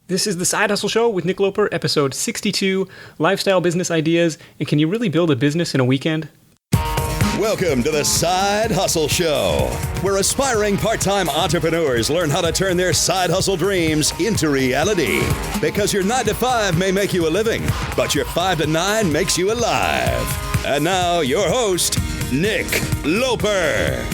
This is the Side Hustle Show with Nick Loper, episode 62, Lifestyle Business Ideas, and Can You Really Build a Business in a Weekend? Welcome to the Side Hustle Show, where aspiring part-time entrepreneurs learn how to turn their side hustle dreams into reality. Because your 9 to 5 may make you a living, but your 5 to 9 makes you alive. And now, your host, Nick Loper.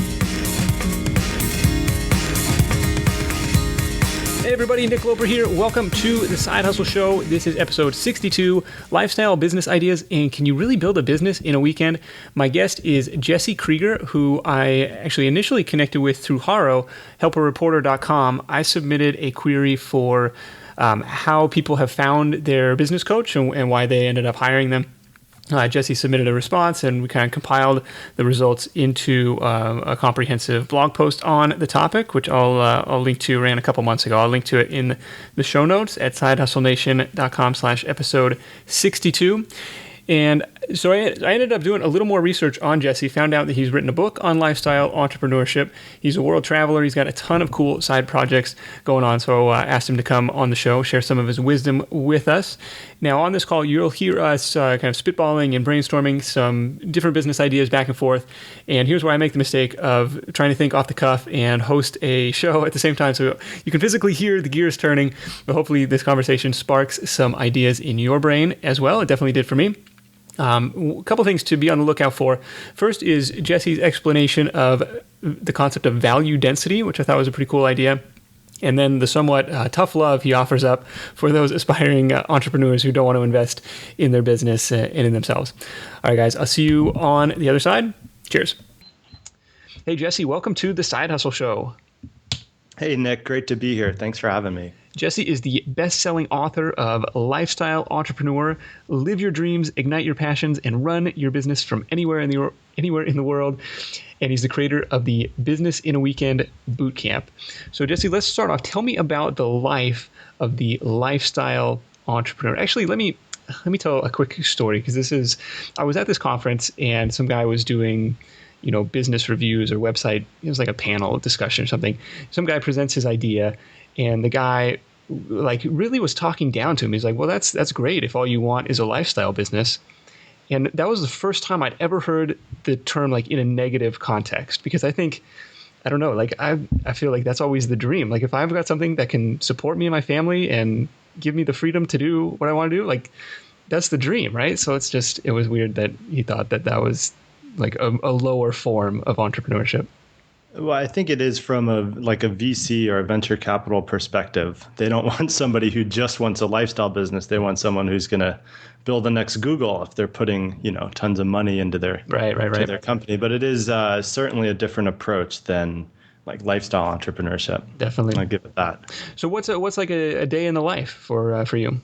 Hey everybody, Nick Loper here. Welcome to the Side Hustle Show. This is episode 62, Lifestyle Business Ideas, and Can You Really Build a Business in a Weekend? My guest is Jesse Krieger, who I actually initially connected with through Haro, helpareporter.com. I submitted a query for how people have found their business coach and why they ended up hiring them. Jesse submitted a response, and we kind of compiled the results into a comprehensive blog post on the topic, which I'll link to. Ran a couple months ago. I'll link to it in the show notes at sidehustlenation.com/episode 62. And so I ended up doing a little more research on Jesse, found out that he's written a book on lifestyle entrepreneurship. He's a world traveler. He's got a ton of cool side projects going on. So I asked him to come on the show, share some of his wisdom with us. Now, on this call, you'll hear us kind of spitballing and brainstorming some different business ideas back and forth. And here's where I make the mistake of trying to think off the cuff and host a show at the same time. So you can physically hear the gears turning, but hopefully this conversation sparks some ideas in your brain as well. It definitely did for me. A couple things to be on the lookout for. First is Jesse's explanation of the concept of value density, which I thought was a pretty cool idea. And then the somewhat tough love he offers up for those aspiring entrepreneurs who don't want to invest in their business and in themselves. All right, guys, I'll see you on the other side. Cheers. Hey, Jesse, welcome to the Side Hustle Show. Hey, Nick, great to be here. Thanks for having me. Jesse is the best-selling author of Lifestyle Entrepreneur, Live Your Dreams, Ignite Your Passions, and Run Your Business from anywhere in the world. And he's the creator of the Business in a Weekend Bootcamp. So, Jesse, let's start off. Tell me about the life of the lifestyle entrepreneur. Actually, let me tell a quick story, because I was at this conference and some guy was doing business reviews or website. It was like a panel discussion or something. Some guy presents his idea, and the guy really was talking down to him. He's like, well, that's great if all you want is a lifestyle business. And that was the first time I'd ever heard the term in a negative context, because I feel like that's always the dream. Like, if I've got something that can support me and my family and give me the freedom to do what I want to do, that's the dream, right? So it was weird that he thought that was a lower form of entrepreneurship. Well, I think it is from a VC or a venture capital perspective. They don't want somebody who just wants a lifestyle business. They want someone who's going to build the next Google if they're putting, tons of money into their their company. But it is certainly a different approach than lifestyle entrepreneurship. Definitely, I'll give it that. So what's a day in the life for you?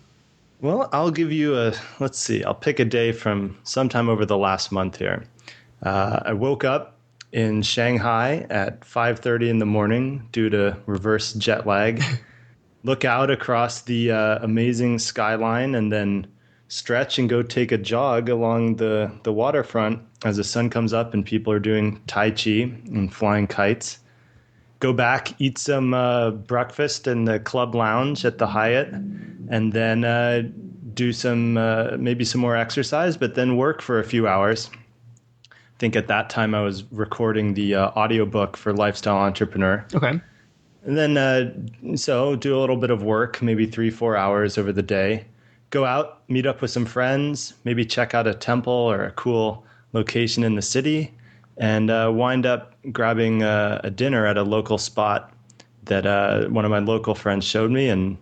Well, I'll give you I'll pick a day from sometime over the last month here. I woke up in Shanghai at 5:30 in the morning due to reverse jet lag. Look out across the amazing skyline and then stretch and go take a jog along the waterfront as the sun comes up and people are doing Tai Chi and flying kites. Go back, eat some breakfast in the club lounge at the Hyatt, and then do maybe some more exercise, but then work for a few hours. I think at that time I was recording the audiobook for Lifestyle Entrepreneur. Okay. And then so do a little bit of work, maybe 3-4 hours over the day. Go out, meet up with some friends, maybe check out a temple or a cool location in the city, and wind up grabbing a dinner at a local spot that one of my local friends showed me, and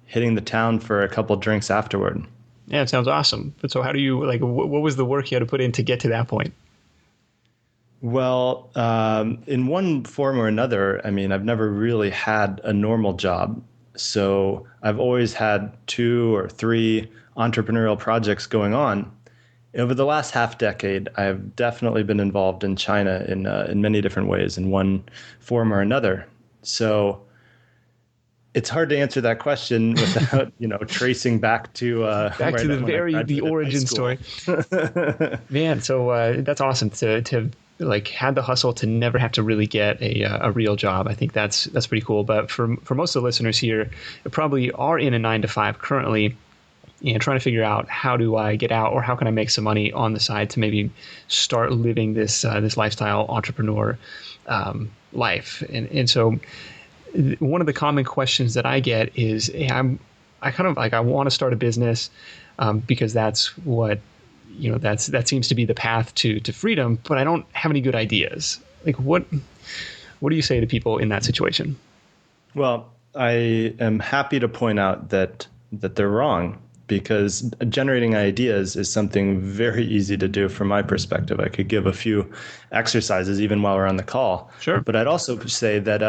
hitting the town for a couple drinks afterward. Yeah, it sounds awesome. But so how do you, what was the work you had to put in to get to that point? Well, in one form or another, I've never really had a normal job. So I've always had 2 or 3 entrepreneurial projects going on. Over the last half decade, I've definitely been involved in China in many different ways, in one form or another. So it's hard to answer that question without, tracing back to the origin story. Man, so that's awesome to like had the hustle to never have to really get a real job. I think that's pretty cool. But for most of the listeners here, who probably are in a 9 to 5 currently, and trying to figure out how do I get out, or how can I make some money on the side to maybe start living this lifestyle entrepreneur life. And so one of the common questions that I get is, hey, I want to start a business because that's what, that seems to be the path to freedom, but I don't have any good ideas. Like what do you say to people in that situation? Well, I am happy to point out that they're wrong, because generating ideas is something very easy to do from my perspective. I could give a few exercises even while we're on the call. Sure. But I'd also say that,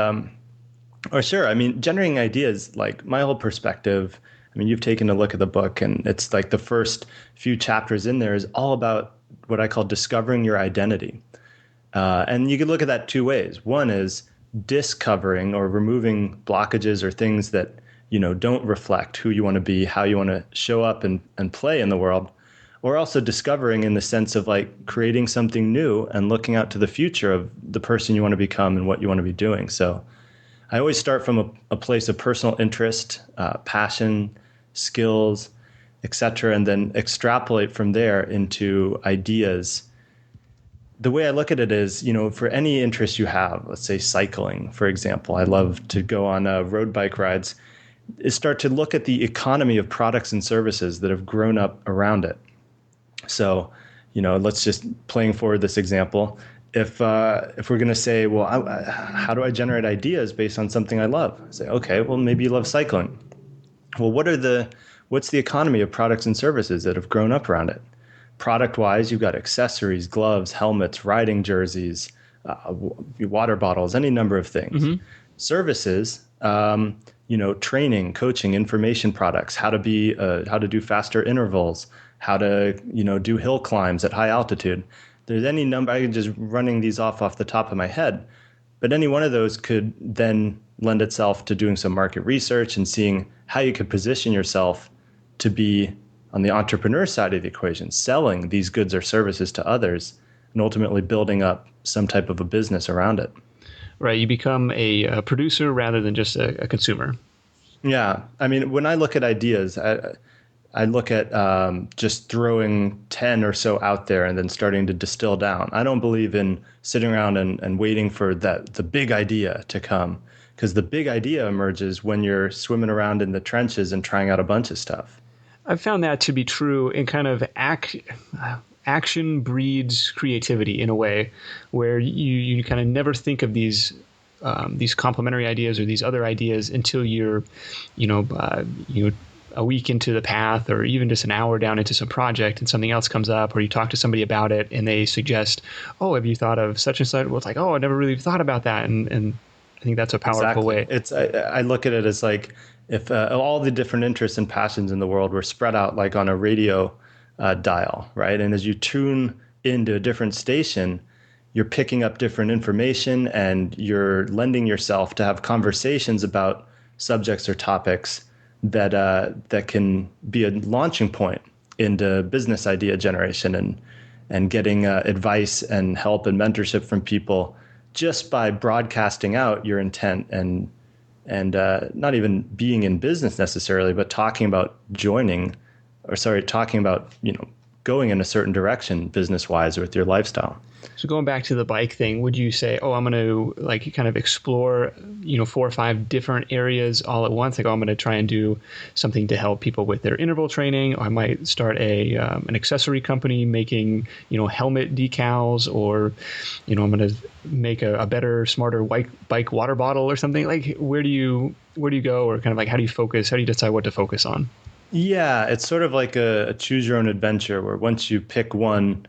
generating ideas, like my whole perspective, you've taken a look at the book, and it's like the first few chapters in there is all about what I call discovering your identity. And you can look at that two ways. One is discovering or removing blockages or things that don't reflect who you want to be, how you want to show up and play in the world, or also discovering in the sense of like creating something new and looking out to the future of the person you want to become and what you want to be doing. So I always start from a place of personal interest, passion, skills, etc., and then extrapolate from there into ideas. The way I look at it is, for any interest you have, let's say cycling, for example, I love to go on road bike rides, is start to look at the economy of products and services that have grown up around it. So, let's just playing forward this example. If we're going to say, well, how do I generate ideas based on something I love? I say, okay, well, maybe you love cycling. Well, what's the economy of products and services that have grown up around it? Product-wise, you've got accessories, gloves, helmets, riding jerseys, water bottles, any number of things. Mm-hmm. Services, training, coaching, information products, how to do faster intervals, how to, do hill climbs at high altitude. There's any number, I can just running these off the top of my head, but any one of those could then lend itself to doing some market research and seeing how you could position yourself to be on the entrepreneur side of the equation, selling these goods or services to others and ultimately building up some type of a business around it. Right. You become a producer rather than just a consumer. Yeah. When I look at ideas, I look at just throwing 10 or so out there and then starting to distill down. I don't believe in sitting around and waiting for the big idea to come, because the big idea emerges when you're swimming around in the trenches and trying out a bunch of stuff. I've found that to be true in kind of action breeds creativity in a way, where you kind of never think of these complementary ideas or these other ideas until you're, a week into the path, or even just an hour down into some project, and something else comes up, or you talk to somebody about it and they suggest, oh, have you thought of such and such? Well, it's like, oh, I never really thought about that. And I think that's a powerful way. I look at it as like, if all the different interests and passions in the world were spread out like on a radio dial, right? And as you tune into a different station, you're picking up different information and you're lending yourself to have conversations about subjects or topics that can be a launching point into business idea generation and getting advice and help and mentorship from people just by broadcasting out your intent and not even being in business necessarily, but talking about going in a certain direction business-wise or with your lifestyle. So going back to the bike thing, would you say, oh, I'm going to like kind of explore, 4 or 5 different areas all at once? Like, oh, I'm going to try and do something to help people with their interval training. Or I might start an accessory company making, helmet decals, or, I'm going to make a better, smarter bike water bottle or something. Like, where do you go, or kind of like, how do you focus? How do you decide what to focus on? Yeah, it's sort of like a choose your own adventure, where once you pick one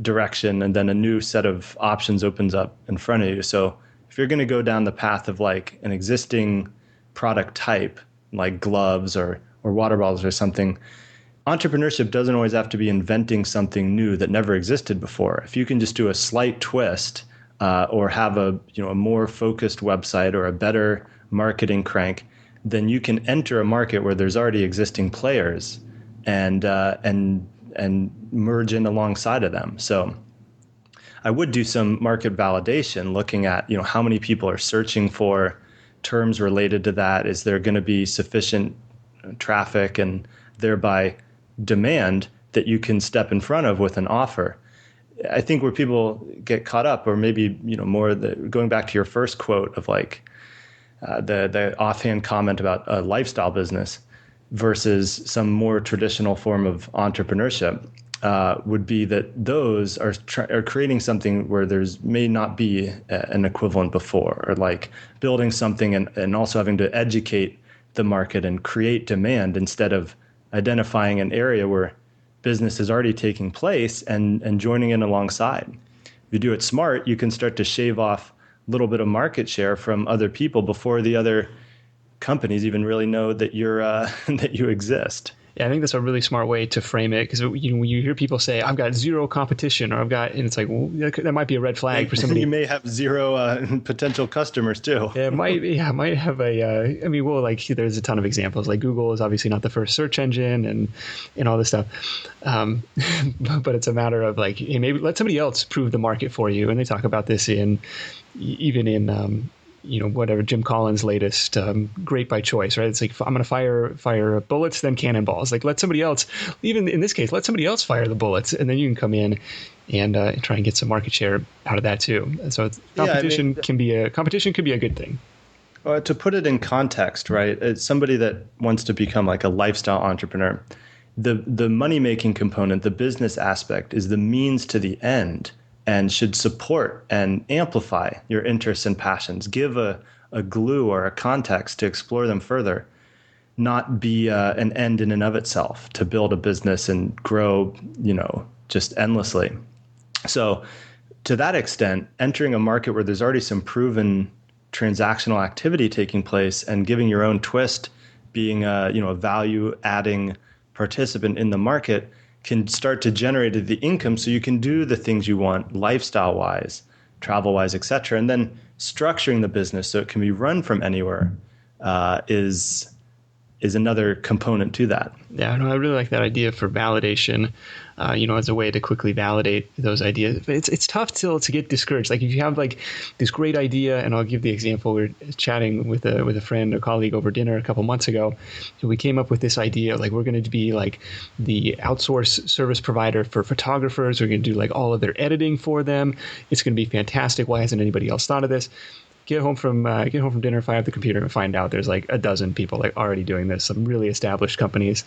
direction and then a new set of options opens up in front of you. So if you're going to go down the path of like an existing product type, like gloves or water bottles or something, entrepreneurship doesn't always have to be inventing something new that never existed before. If you can just do a slight twist or have a more focused website or a better marketing crank, then you can enter a market where there's already existing players and merge in alongside of them. So I would do some market validation, looking at, how many people are searching for terms related to that. Is there going to be sufficient traffic and thereby demand that you can step in front of with an offer? I think where people get caught up, or maybe, more going back to your first quote of like the offhand comment about a lifestyle business versus some more traditional form of entrepreneurship, would be that those are creating something where there's may not be an equivalent before, or like building something and also having to educate the market and create demand instead of identifying an area where business is already taking place and joining in alongside. If you do it smart, you can start to shave off a little bit of market share from other people before the other companies even really know that you're that you exist. Yeah, I think that's a really smart way to frame it, because when you hear people say, "I've got zero competition," or and it's like, well, that might be a red flag for somebody. You may have zero potential customers too. Yeah, it might have a. There's a ton of examples. Like Google is obviously not the first search engine, and all this stuff. But it's a matter of like, hey, maybe let somebody else prove the market for you. And they talk about this even in whatever Jim Collins' latest Great by Choice, right? It's like, I'm going to fire bullets, then cannonballs. Like, let somebody else, even in this case, let somebody else fire the bullets, and then you can come in and try and get some market share out of that too. And so competition can be a good thing. To put it in context, right? It's somebody that wants to become like a lifestyle entrepreneur. The money-making component, the business aspect, is the means to the end, and should support and amplify your interests and passions. Give a glue or a context to explore them further, not be an end in and of itself to build a business and grow, just endlessly. So to that extent, entering a market where there's already some proven transactional activity taking place and giving your own twist, being a value-adding participant in the market, can start to generate the income so you can do the things you want lifestyle-wise, travel-wise, et cetera. And then structuring the business so it can be run from anywhere is another component to that. Yeah, no, I really like that idea for validation, as a way to quickly validate those ideas. But it's tough still to get discouraged. Like if you have like this great idea, and I'll give the example, we were chatting with a friend, a colleague over dinner a couple months ago. We came up with this idea, like we're going to be like the outsource service provider for photographers. We're going to do like all of their editing for them. It's going to be fantastic. Why hasn't anybody else thought of this? Get home from dinner, fire up the computer, and find out there's like a dozen people like already doing this, some really established companies.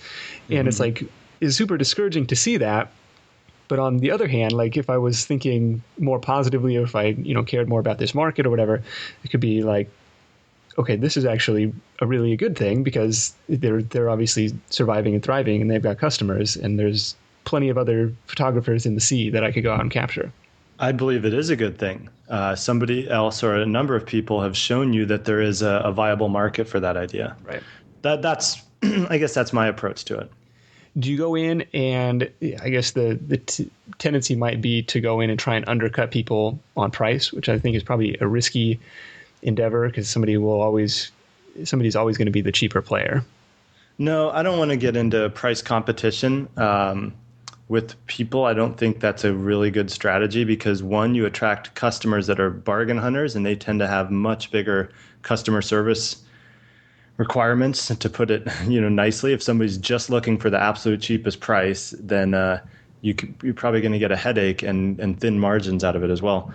And it's like, it's super discouraging to see that. But on the other hand, like if I was thinking more positively, or if I, cared more about this market or whatever, it could be like, okay, this is actually a really good thing, because they're obviously surviving and thriving, and they've got customers, and there's plenty of other photographers in the sea that I could go out and capture. I believe it is a good thing. Somebody else or a number of people have shown you that there is a viable market for that idea. Right. That's I guess that's my approach to it. Do you go in and I guess the tendency might be to go in and try and undercut people on price, which I think is probably a risky endeavor, because somebody's always going to be the cheaper player. No, I don't want to get into price competition with people. I don't think that's a really good strategy, because one, you attract customers that are bargain hunters, and they tend to have much bigger customer service requirements, to put it nicely. If somebody's just looking for the absolute cheapest price, then you're probably going to get a headache and thin margins out of it as well.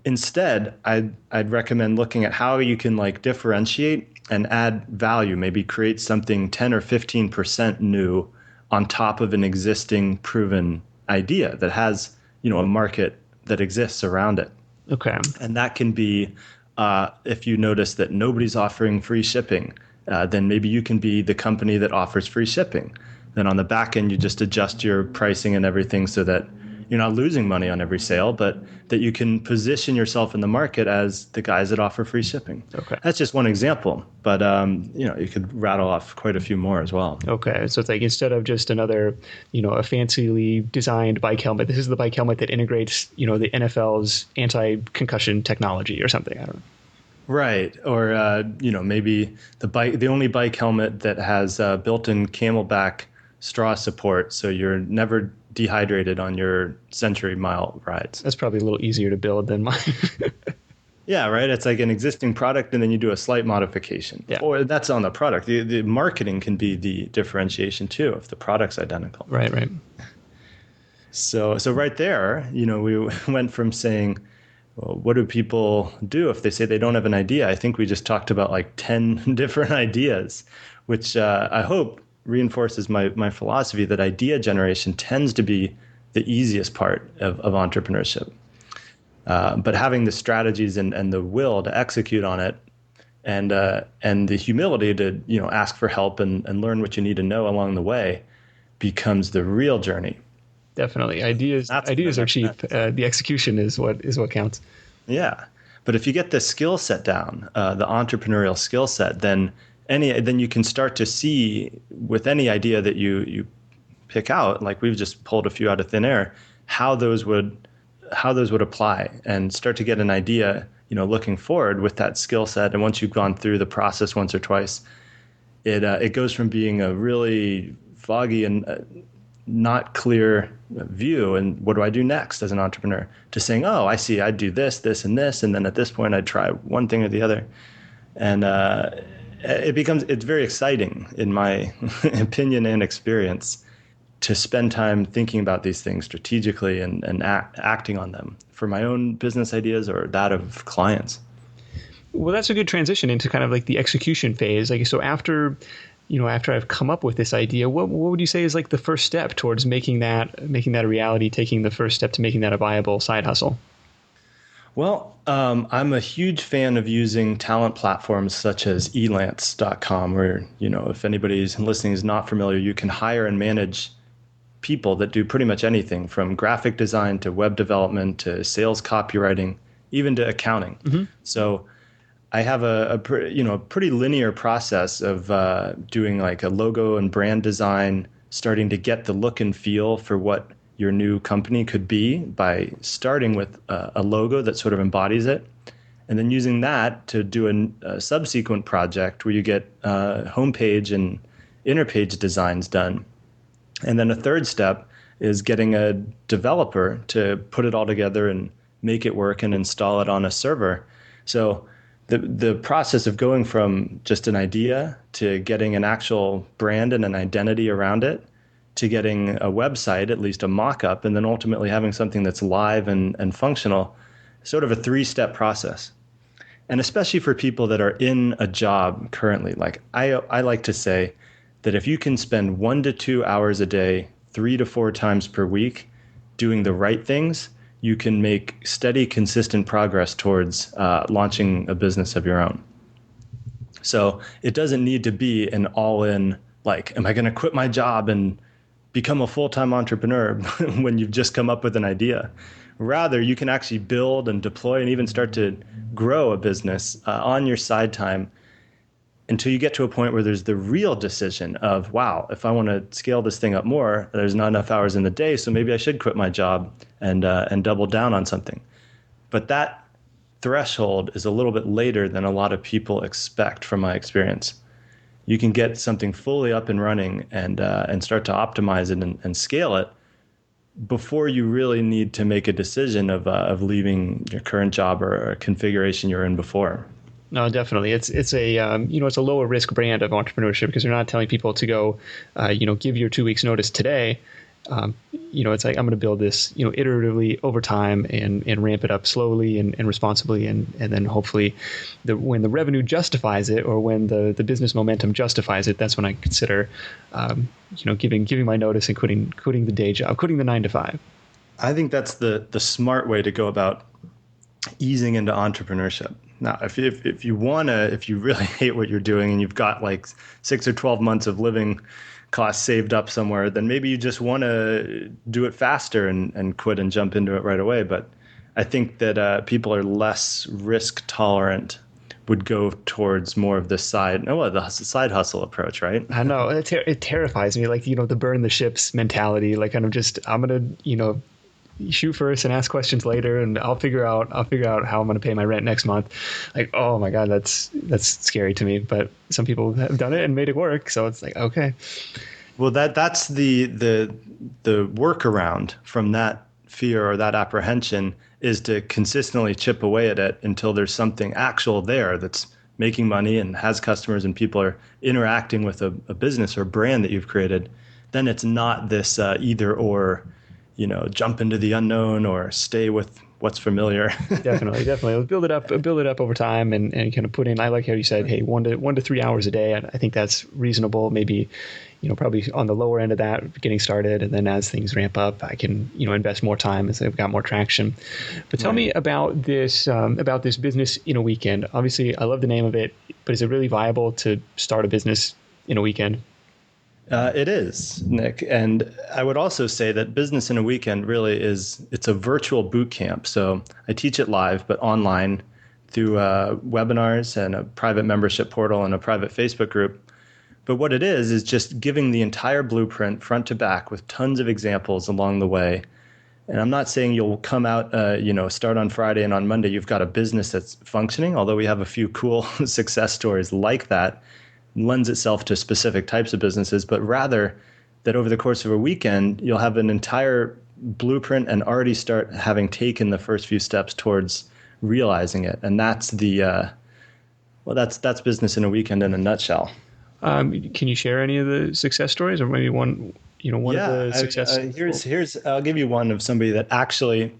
Instead, I'd recommend looking at how you can like differentiate and add value, maybe create something 10 or 15% new on top of an existing proven idea that has, a market that exists around it. Okay. And that can be, if you notice that nobody's offering free shipping, then maybe you can be the company that offers free shipping. Then on the back end, you just adjust your pricing and everything so that you're not losing money on every sale, but that you can position yourself in the market as the guys that offer free shipping. Okay. That's just one example, but you could rattle off quite a few more as well. Okay. So it's like, instead of just another, a fancily designed bike helmet, this is the bike helmet that integrates, the NFL's anti-concussion technology or something. I don't know. Right. Or, maybe the only bike helmet that has built-in Camelback straw support. So you're never dehydrated on your century mile rides. That's probably a little easier to build than mine. Yeah, right. It's like an existing product and then you do a slight modification. Yeah. Or that's on the product. The marketing can be the differentiation too if the product's identical. Right. So right there, we went from saying, well, what do people do if they say they don't have an idea? I think we just talked about like 10 different ideas, which I hope reinforces my philosophy that idea generation tends to be the easiest part of entrepreneurship. But having the strategies and the will to execute on it and the humility to ask for help and learn what you need to know along the way becomes the real journey. Definitely. Ideas are cheap. The execution is what counts. Yeah. But if you get the skill set down, the entrepreneurial skill set, then you can start to see with any idea that you pick out, like we've just pulled a few out of thin air, how those would apply and start to get an idea, looking forward with that skill set. And once you've gone through the process once or twice, it goes from being a really foggy and not clear view and what do I do next as an entrepreneur to saying, oh, I see, I'd do this, this, and this. And then at this point I'd try one thing or the other. And it's very exciting in my opinion and experience to spend time thinking about these things strategically and acting on them for my own business ideas or that of clients. Well, that's a good transition into kind of like the execution phase. Like, so after I've come up with this idea, what would you say is like the first step towards making that a reality, taking the first step to making that a viable side hustle? Well, I'm a huge fan of using talent platforms such as elance.com, where, if anybody's listening is not familiar, you can hire and manage people that do pretty much anything from graphic design to web development to sales copywriting, even to accounting. Mm-hmm. So I have a pretty linear process of doing like a logo and brand design, starting to get the look and feel for what your new company could be by starting with a logo that sort of embodies it, and then using that to do a subsequent project where you get homepage and inner page designs done. And then a third step is getting a developer to put it all together and make it work and install it on a server. So the process of going from just an idea to getting an actual brand and an identity around it, to getting a website, at least a mock-up, and then ultimately having something that's live and functional, sort of a 3-step process. And especially for people that are in a job currently, like I like to say that if you can spend 1 to 2 hours a day, 3 to 4 times per week doing the right things, you can make steady, consistent progress towards launching a business of your own. So it doesn't need to be an all-in, like, am I going to quit my job and become a full-time entrepreneur when you've just come up with an idea? Rather, you can actually build and deploy and even start to grow a business on your side time until you get to a point where there's the real decision of, wow, if I want to scale this thing up more, there's not enough hours in the day, so maybe I should quit my job and double down on something. But that threshold is a little bit later than a lot of people expect from my experience. You can get something fully up and running and start to optimize it and scale it before you really need to make a decision of leaving your current job or a configuration you're in before. No, definitely. It's a it's a lower risk brand of entrepreneurship because you're not telling people to go, give your 2 weeks notice today. It's like I'm going to build this, iteratively over time and ramp it up slowly and responsibly, and then hopefully, when the revenue justifies it or when the business momentum justifies it, that's when I consider, giving my notice and quitting the day job, quitting the 9 to 5. I think that's the smart way to go about easing into entrepreneurship. Now, if you really hate what you're doing and you've got like 6 or 12 months of living costs saved up somewhere, then maybe you just want to do it faster and quit and jump into it right away. But I think that people are less risk tolerant, would go towards more of the side hustle approach, right? I know it terrifies me, like the burn the ships mentality. Like I'm gonna shoot first and ask questions later, and I'll figure out how I'm going to pay my rent next month. Like, oh my God, that's scary to me. But some people have done it and made it work, so it's like, okay. Well, that's the workaround from that fear or that apprehension is to consistently chip away at it until there's something actual there that's making money and has customers and people are interacting with a business or brand that you've created. Then it's not this either or, jump into the unknown or stay with what's familiar. Definitely. Build it up over time and kind of put in, I like how you said, hey, 1 to 3 hours a day. I think that's reasonable. Maybe, probably on the lower end of that getting started. And then as things ramp up, I can, invest more time as I've got more traction. But tell me about this business in a weekend. Obviously I love the name of it, but is it really viable to start a business in a weekend? It is, Nick. And I would also say that business in a weekend really it's a virtual boot camp. So I teach it live, but online through webinars and a private membership portal and a private Facebook group. But what it is just giving the entire blueprint front to back with tons of examples along the way. And I'm not saying you'll come out, start on Friday and on Monday you've got a business that's functioning, although we have a few cool success stories like that. Lends itself to specific types of businesses, but rather that over the course of a weekend, you'll have an entire blueprint and already start having taken the first few steps towards realizing it. And that's that's business in a weekend in a nutshell. Can you share any of the success stories or maybe one of the success? Here's I'll give you one of somebody that actually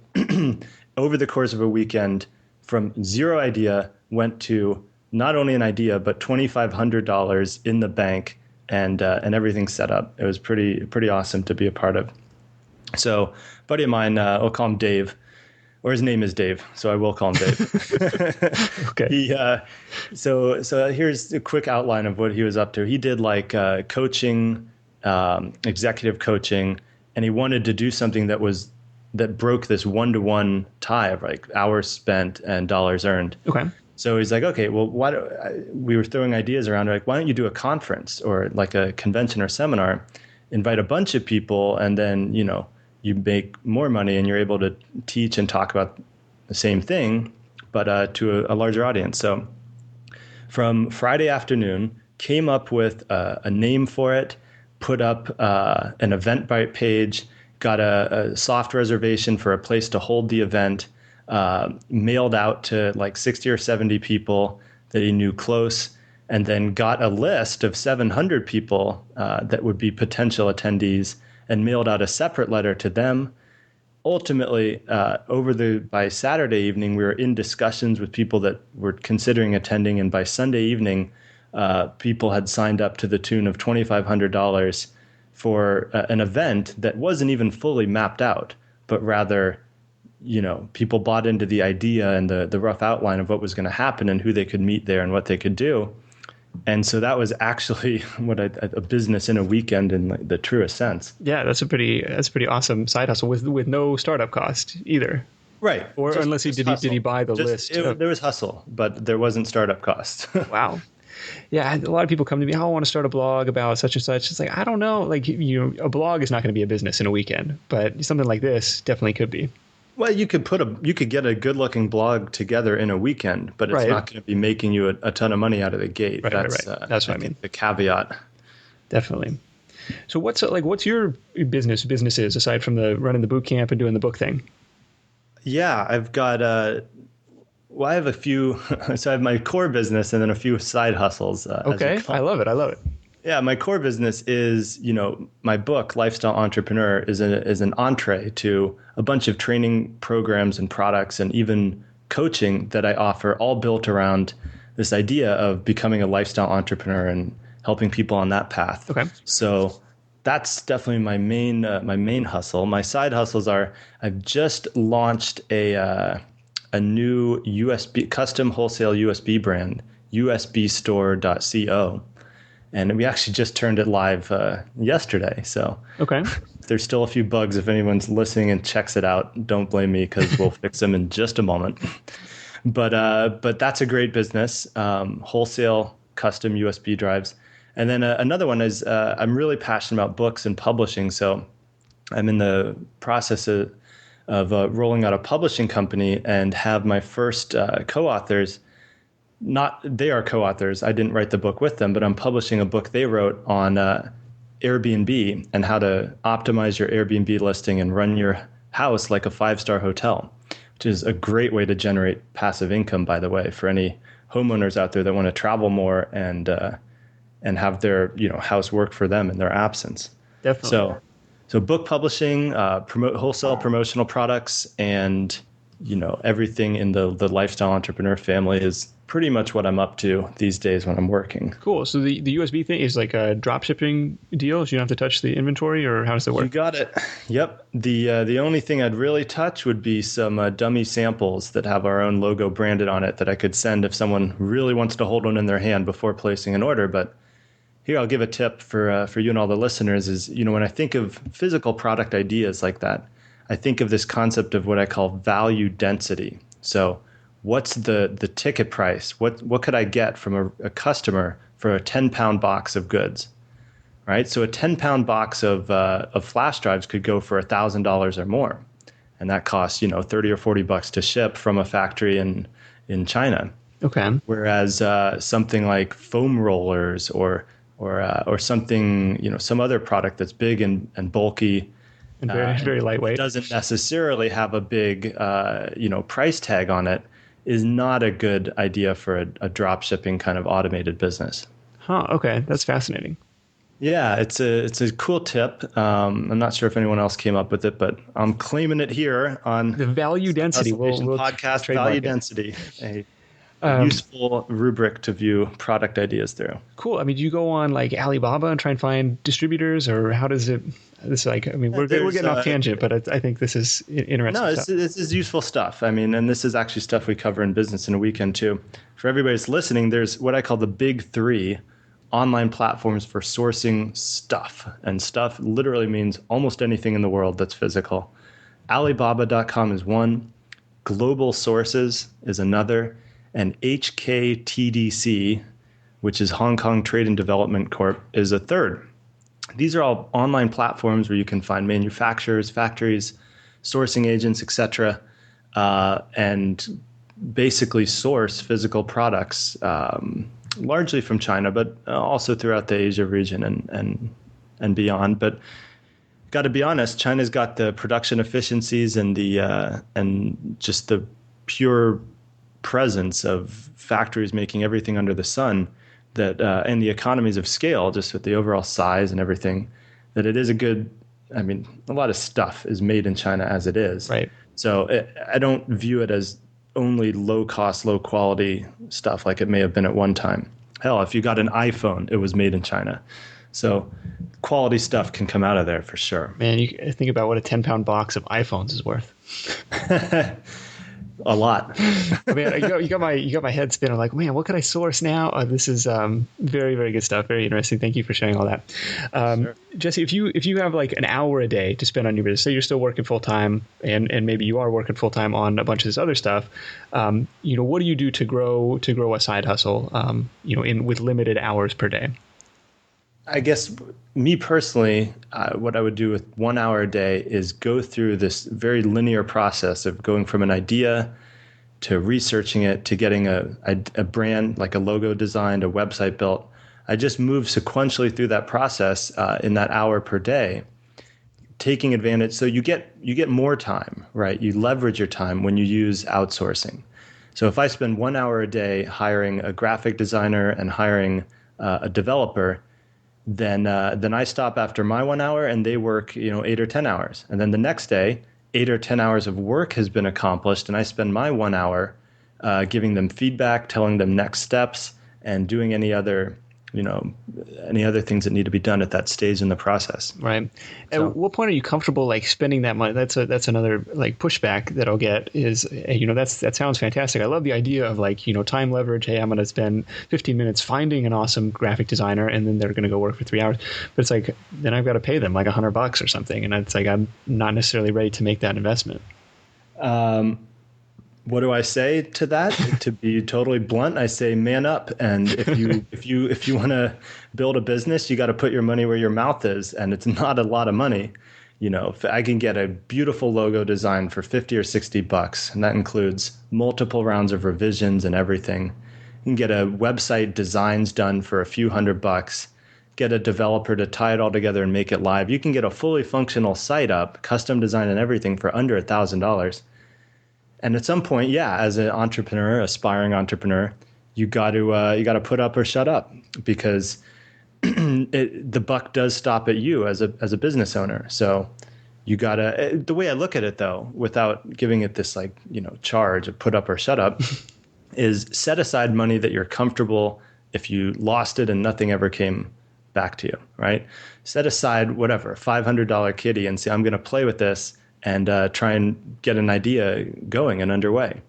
over the course of a weekend from zero idea went to not only an idea, but $2,500 in the bank and everything set up. It was pretty awesome to be a part of. So a buddy of mine, I'll call him Dave, or his name is Dave, so I will call him Dave. Okay. So here's a quick outline of what he was up to. He did coaching, executive coaching, and he wanted to do something that broke this one-to-one tie of hours spent and dollars earned. Okay. So he's like, okay, well, we were throwing ideas around, why don't you do a conference or a convention or seminar, invite a bunch of people, and then, you make more money and you're able to teach and talk about the same thing, but to a larger audience. So from Friday afternoon, came up with a name for it, put up an Eventbrite page, got a soft reservation for a place to hold the event, mailed out to 60 or 70 people that he knew close, and then got a list of 700 people that would be potential attendees and mailed out a separate letter to them. Ultimately, by Saturday evening, we were in discussions with people that were considering attending, and by Sunday evening, people had signed up to the tune of $2,500 for an event that wasn't even fully mapped out, but rather people bought into the idea and the rough outline of what was going to happen and who they could meet there and what they could do. And so that was actually what a business in a weekend in the truest sense. Yeah, that's a pretty awesome side hustle with no startup cost either. Right. Or unless did he buy the list? There was hustle, but there wasn't startup cost. Wow. Yeah, a lot of people come to me, I want to start a blog about such and such. It's I don't know, a blog is not going to be a business in a weekend, but something like this definitely could be. Well, you could get a good-looking blog together in a weekend, but it's not going to be making you a ton of money out of the gate. Right. That's what I mean. The caveat. Definitely. So what's your businesses aside from the running the boot camp and doing the book thing? Yeah, I've got I have a few. So I have my core business and then a few side hustles. Okay, I love it. Yeah, my core business is, my book, Lifestyle Entrepreneur, is an entree to a bunch of training programs and products and even coaching that I offer, all built around this idea of becoming a lifestyle entrepreneur and helping people on that path. Okay. So that's definitely my main hustle. My side hustles are I've just launched a new USB custom wholesale USB brand, usbstore.co. And we actually just turned it live yesterday. So okay. There's still a few bugs. If anyone's listening and checks it out, don't blame me because we'll fix them in just a moment. But that's a great business, wholesale custom USB drives. And then another one is I'm really passionate about books and publishing. So I'm in the process of rolling out a publishing company and have my first co-authors. They are co-authors. I didn't write the book with them, but I'm publishing a book they wrote on Airbnb and how to optimize your Airbnb listing and run your house like a 5-star hotel, which is a great way to generate passive income, by the way, for any homeowners out there that want to travel more and have their house work for them in their absence. Definitely. So book publishing, wholesale promotional products, and everything in the lifestyle entrepreneur family is pretty much what I'm up to these days when I'm working. Cool. So the USB thing is like a drop shipping deal. So you don't have to touch the inventory, or how does it work? You got it. Yep. The only thing I'd really touch would be some dummy samples that have our own logo branded on it that I could send if someone really wants to hold one in their hand before placing an order. But here, I'll give a tip for you and all the listeners is, when I think of physical product ideas like that, I think of this concept of what I call value density. So what's the ticket price? What could I get from a customer for a 10-pound box of goods, right? So a 10-pound box of flash drives could go for $1,000 or more. And that costs, 30 or 40 bucks to ship from a factory in China. Okay. Whereas something like foam rollers or something, some other product that's big and bulky and very lightweight, doesn't necessarily have a big, price tag on it, is not a good idea for a drop shipping kind of automated business. Huh. Okay. That's fascinating. Yeah, it's a cool tip. I'm not sure if anyone else came up with it, but I'm claiming it here on the value density. We'll podcast value density. A useful rubric to view product ideas through. Cool. I mean, do you go on like Alibaba and try and find distributors, or how does it? This we're getting off tangent, but I think this is interesting. No, this is useful stuff. I mean, and this is actually stuff we cover in Business in a Weekend too. For everybody that's listening, there's what I call the big 3 online platforms for sourcing stuff, and stuff literally means almost anything in the world that's physical. Alibaba.com is one, Global Sources is another, and HKTDC, which is Hong Kong Trade and Development Corp, is a third. These are all online platforms where you can find manufacturers, factories, sourcing agents, etc., and basically source physical products, largely from China, but also throughout the Asia region and beyond. But got to be honest, China's got the production efficiencies and just the pure presence of factories making everything under the sun that and the economies of scale, just with the overall size and everything, that it is a lot of stuff is made in China as it is. Right. So I don't view it as only low cost, low quality stuff like it may have been at one time. Hell, if you got an iPhone, it was made in China. So quality stuff can come out of there for sure. Man, you think about what a 10-pound box of iPhones is worth. A lot. I mean, you got my head spinning. Like, man, what could I source now? This is very, very good stuff. Very interesting. Thank you for sharing all that. Sure. Jesse, if you have like an hour a day to spend on your business, say you're still working full time, and maybe you are working full time on a bunch of this other stuff, what do you do to grow a side hustle? With limited hours per day. I guess me personally, what I would do with 1 hour a day is go through this very linear process of going from an idea to researching it to getting a brand, like a logo designed, a website built. I just move sequentially through that process in that hour per day, taking advantage. So you get more time, right? You leverage your time when you use outsourcing. So if I spend 1 hour a day hiring a graphic designer and hiring a developer, then I stop after my 1 hour and they work 8 or 10 hours. And then the next day, 8 or 10 hours of work has been accomplished, and I spend my 1 hour giving them feedback, telling them next steps, and doing any other things that need to be done at that stage in the process. Right. At what point are you comfortable like spending that money? That's another like pushback that I'll get is, that sounds fantastic. I love the idea of like, time leverage. Hey, I'm going to spend 15 minutes finding an awesome graphic designer and then they're going to go work for 3 hours. But it's like, then I've got to pay them like $100 or something. And it's like, I'm not necessarily ready to make that investment. What do I say to that? To be totally blunt, I say man up. And if you want to build a business, you got to put your money where your mouth is, and it's not a lot of money. If I can get a beautiful logo design for $50 or $60, and that includes multiple rounds of revisions and everything. You can get a website designs done for a few $100, get a developer to tie it all together and make it live. You can get a fully functional site up, custom design and everything for under $1,000. And at some point, yeah, as an entrepreneur, aspiring entrepreneur, you got to put up or shut up, because the buck does stop at you as a business owner. So you gotta. The way I look at it, though, without giving it this charge of put up or shut up, is set aside money that you're comfortable if you lost it and nothing ever came back to you. Right? Set aside whatever $500 kitty and say, I'm going to play with this and try and get an idea going and underway.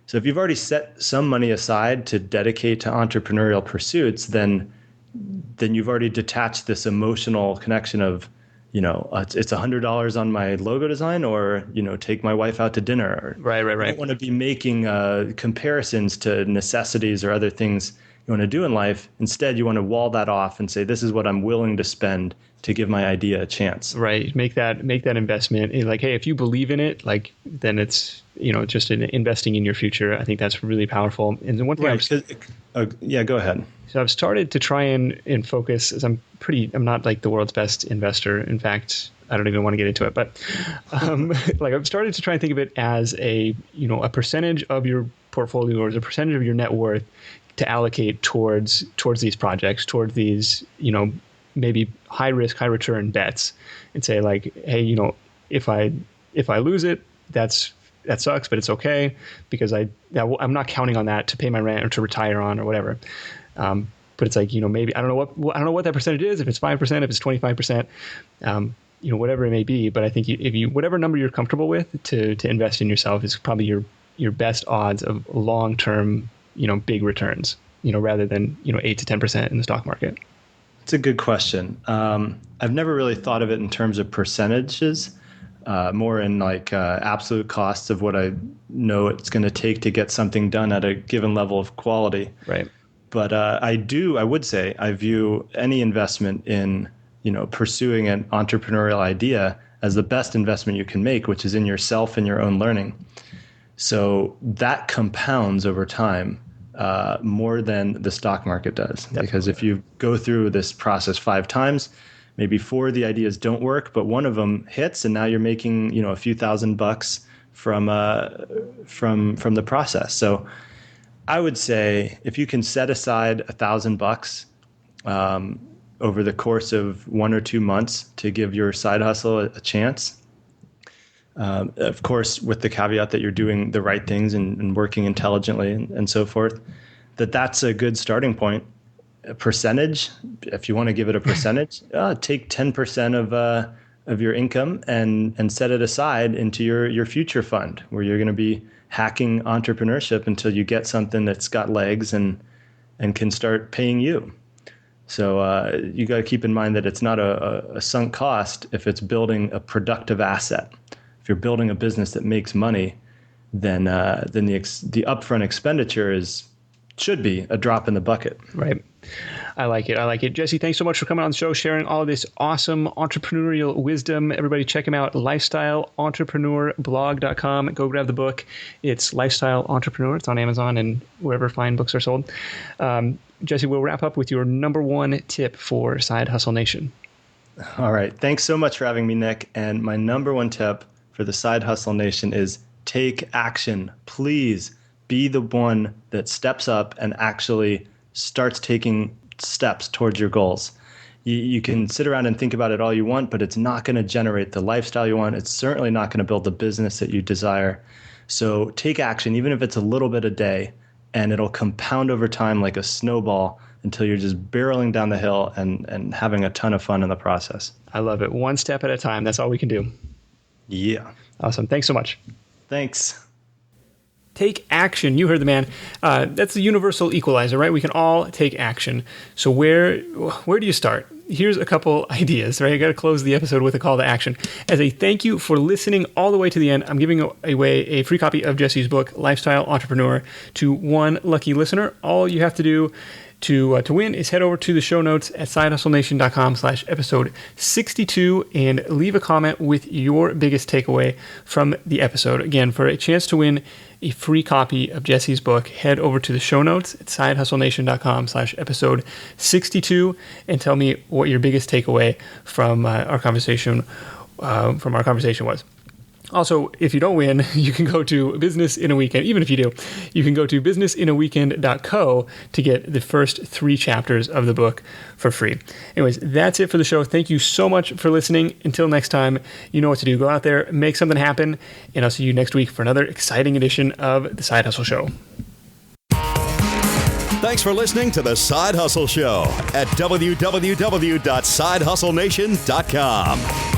So if you've already set some money aside to dedicate to entrepreneurial pursuits, then you've already detached this emotional connection of, it's $100 on my logo design, or, take my wife out to dinner. Right. You don't want to be making comparisons to necessities or other things you want to do in life. Instead, you want to wall that off and say, this is what I'm willing to spend to give my idea a chance. Right. Make that investment. Like, hey, if you believe in it, then it's, just investing in your future. I think that's really powerful. And the one thing yeah, go ahead. So I've started to try and focus, as I'm not like the world's best investor. In fact, I don't even want to get into it, but I've started to try and think of it as a percentage of your portfolio, or as a percentage of your net worth, to allocate towards these projects, towards these, maybe high risk, high return bets, and say like, hey, if I lose it, that sucks, but it's okay, because I'm not counting on that to pay my rent or to retire on or whatever. But it's like, maybe I don't know what that percentage is, if it's 5%, if it's 25%, whatever it may be. But I think if you whatever number you're comfortable with to invest in yourself is probably your best odds of long-term, big returns, rather than, 8 to 10% in the stock market. It's a good question. I've never really thought of it in terms of percentages, more in absolute costs of what I know it's going to take to get something done at a given level of quality. Right. But I would say I view any investment in, pursuing an entrepreneurial idea as the best investment you can make, which is in yourself and your own learning. So that compounds over time more than the stock market does. Definitely. Because if you go through this process 5 times, maybe 4 of the ideas don't work, but one of them hits, and now you're making, a few $1,000 from the process. So I would say if you can set aside $1,000 over the course of 1 or 2 months to give your side hustle a chance, of course, with the caveat that you're doing the right things and working intelligently and so forth, that's a good starting point. A percentage, if you want to give it a percentage, take 10% of your income and set it aside into your future fund, where you're going to be hacking entrepreneurship until you get something that's got legs and can start paying you. So you got to keep in mind that it's not a sunk cost if it's building a productive asset. If you're building a business that makes money, then the upfront expenditure should be a drop in the bucket. Right. I like it. Jesse, thanks so much for coming on the show, sharing all of this awesome entrepreneurial wisdom. Everybody check him out, lifestyleentrepreneurblog.com. Go grab the book. It's Lifestyle Entrepreneur. It's on Amazon and wherever fine books are sold. Jesse, we'll wrap up with your number 1 tip for Side Hustle Nation. All right. Thanks so much for having me, Nick. And my number 1 tip for the Side Hustle Nation is take action. Please be the one that steps up and actually starts taking steps towards your goals. You can sit around and think about it all you want, but it's not going to generate the lifestyle you want. It's certainly not going to build the business that you desire. So take action, even if it's a little bit a day, and it'll compound over time like a snowball until you're just barreling down the hill and having a ton of fun in the process. I love it. 1 step at a time. That's all we can do. Yeah. Awesome. Thanks so much. Thanks. Take action. You heard the man. That's the universal equalizer, right? We can all take action. So where do you start? Here's a couple ideas, right? I got to close the episode with a call to action. As a thank you for listening all the way to the end, I'm giving away a free copy of Jesse's book, Lifestyle Entrepreneur, to 1 lucky listener. All you have to do to win is head over to the show notes at sidehustlenation.com/episode 62 and leave a comment with your biggest takeaway from the episode. Again, for a chance to win a free copy of Jesse's book, head over to the show notes at sidehustlenation.com/episode 62 and tell me what your biggest takeaway from our conversation was. Also, if you don't win, you can go to Business in a Weekend. Even if you do, you can go to businessinaweekend.co to get the first 3 chapters of the book for free. Anyways, that's it for the show. Thank you so much for listening. Until next time, you know what to do. Go out there, make something happen, and I'll see you next week for another exciting edition of The Side Hustle Show. Thanks for listening to The Side Hustle Show at www.sidehustlenation.com.